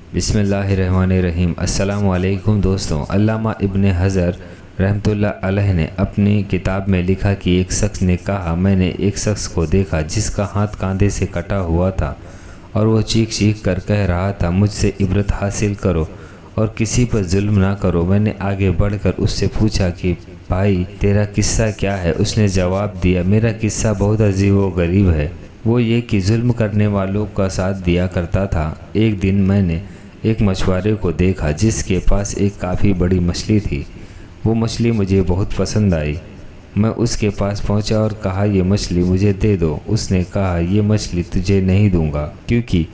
बिस्मिल्लाहिर्रहमानिर्रहीम। अस्सलामु अलैकुम दोस्तों। अल्लामा इब्न हज़र रहमतुल्लाह अलैह ने अपनी किताब में लिखा कि एक शख्स ने कहा, मैंने एक शख्स को देखा जिसका हाथ कंधे से कटा हुआ था और वो चीख चीख कर कह रहा था, मुझसे इबरत हासिल करो और किसी पर जुल्म ना करो। मैंने आगे बढ़कर उससे पूछा कि भाई तेरा किस्सा क्या है। उसने जवाब दिया, मेरा किस्सा बहुत अजीब व गरीब है। वो ये कि जुल्म करने वालों का साथ दिया करता था। एक दिन मैंने एक मछुआरे को देखा जिसके पास एक काफ़ी बड़ी मछली थी। वो मछली मुझे बहुत पसंद आई। मैं उसके पास पहुंचा और कहा, ये मछली मुझे दे दो। उसने कहा, ये मछली तुझे नहीं दूंगा क्योंकि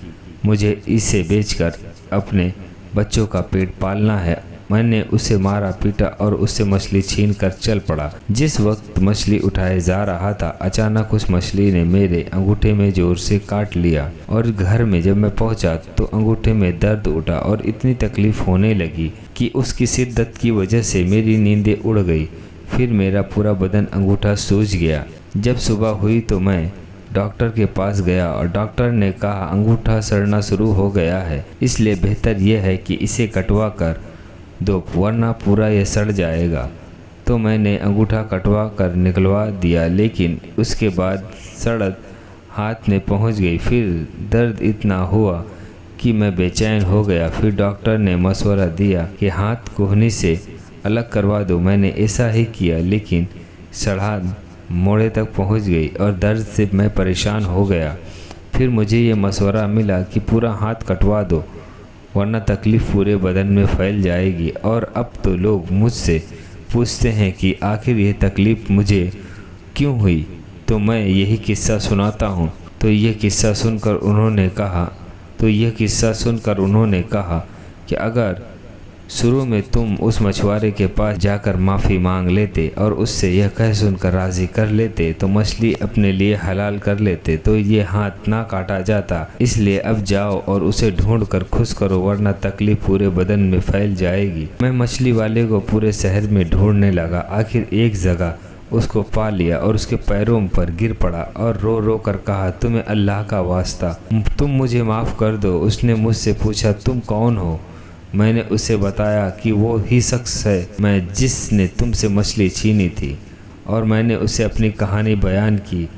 मुझे इसे बेचकर अपने बच्चों का पेट पालना है। मैंने उसे मारा पीटा और उससे मछली छीन कर चल पड़ा। जिस वक्त मछली उठाए जा रहा था, अचानक उस मछली ने मेरे अंगूठे में जोर से काट लिया और घर में जब मैं पहुंचा तो अंगूठे में दर्द उठा और इतनी तकलीफ होने लगी कि उसकी शिद्दत की वजह से मेरी नींदें उड़ गई। फिर मेरा पूरा बदन अंगूठा सूज गया। जब सुबह हुई तो मैं डॉक्टर के पास गया और डॉक्टर ने कहा, अंगूठा सड़ना शुरू हो गया है, इसलिए बेहतर यह है कि इसे कटवा कर दो वरना पूरा ये सड़ जाएगा। तो मैंने अंगूठा कटवा कर निकलवा दिया, लेकिन उसके बाद सड़क हाथ में पहुंच गई। फिर दर्द इतना हुआ कि मैं बेचैन हो गया। फिर डॉक्टर ने मशवरा दिया कि हाथ कोहनी से अलग करवा दो। मैंने ऐसा ही किया, लेकिन सड़ान मोड़े तक पहुंच गई और दर्द से मैं परेशान हो गया। फिर मुझे ये मशवरा मिला कि पूरा हाथ कटवा दो वरना तकलीफ़ पूरे बदन में फैल जाएगी। और अब तो लोग मुझसे पूछते हैं कि आखिर ये तकलीफ़ मुझे क्यों हुई, तो मैं यही किस्सा सुनाता हूँ। तो यह किस्सा सुनकर उन्होंने कहा कि अगर शुरू में तुम उस मछुआरे के पास जाकर माफ़ी मांग लेते और उससे यह कह सुनकर राज़ी कर लेते तो मछली अपने लिए हलाल कर लेते तो ये हाथ ना काटा जाता। इसलिए अब जाओ और उसे ढूंढ कर खुश करो वरना तकलीफ पूरे बदन में फैल जाएगी। मैं मछली वाले को पूरे शहर में ढूंढने लगा। आखिर एक जगह उसको पा लिया और उसके पैरों पर गिर पड़ा और रो रो कर कहा, तुम्हें अल्लाह का वास्ता तुम मुझे माफ़ कर दो। उसने मुझसे पूछा, तुम कौन हो? मैंने उसे बताया कि वो ही शख्स है मैं जिसने तुमसे मछली छीनी थी और मैंने उसे अपनी कहानी बयान की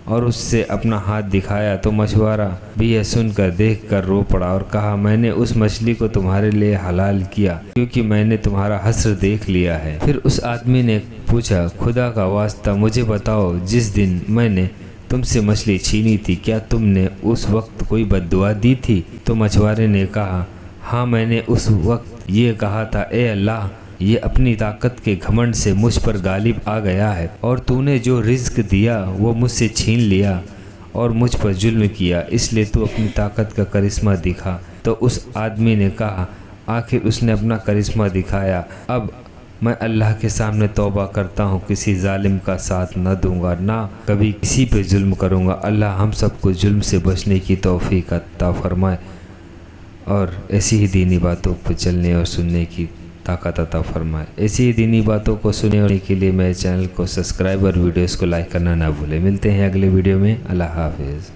और उससे अपना हाथ दिखाया। तो मछुआरा भी यह सुनकर देख कर रो पड़ा और कहा, मैंने उस मछली को तुम्हारे लिए हलाल किया क्योंकि मैंने तुम्हारा हस्र देख लिया है। फिर उस आदमी ने पूछा, खुदा का वास्ता मुझे बताओ, जिस दिन मैंने तुमसे मछली छीनी थी क्या तुमने उस वक्त कोई बद्दुआ दी थी? तो मछुआरे ने कहा, हाँ, मैंने उस वक्त ये कहा था, ए अल्लाह, ये अपनी ताकत के घमंड से मुझ पर गालिब आ गया है और तूने जो रिज़्क दिया वो मुझसे छीन लिया और मुझ पर जुल्म किया, इसलिए तू अपनी ताकत का करिश्मा दिखा। तो उस आदमी ने कहा, आखिर उसने अपना करिश्मा दिखाया। अब मैं अल्लाह के सामने तौबा करता हूँ, किसी जालिम का साथ न दूंगा, ना कभी किसी पे जुल्म करूँगा। अल्लाह हम सबको जुल्म से बचने की तौफीक अता फरमाए और ऐसी ही दीनी बातों पर चलने और सुनने की ताकत अता फरमाए। ऐसी ही दीनी बातों को सुनने के लिए मेरे चैनल को सब्सक्राइब और वीडियोस को लाइक करना ना भूलें। मिलते हैं अगले वीडियो में। अल्लाह हाफिज़।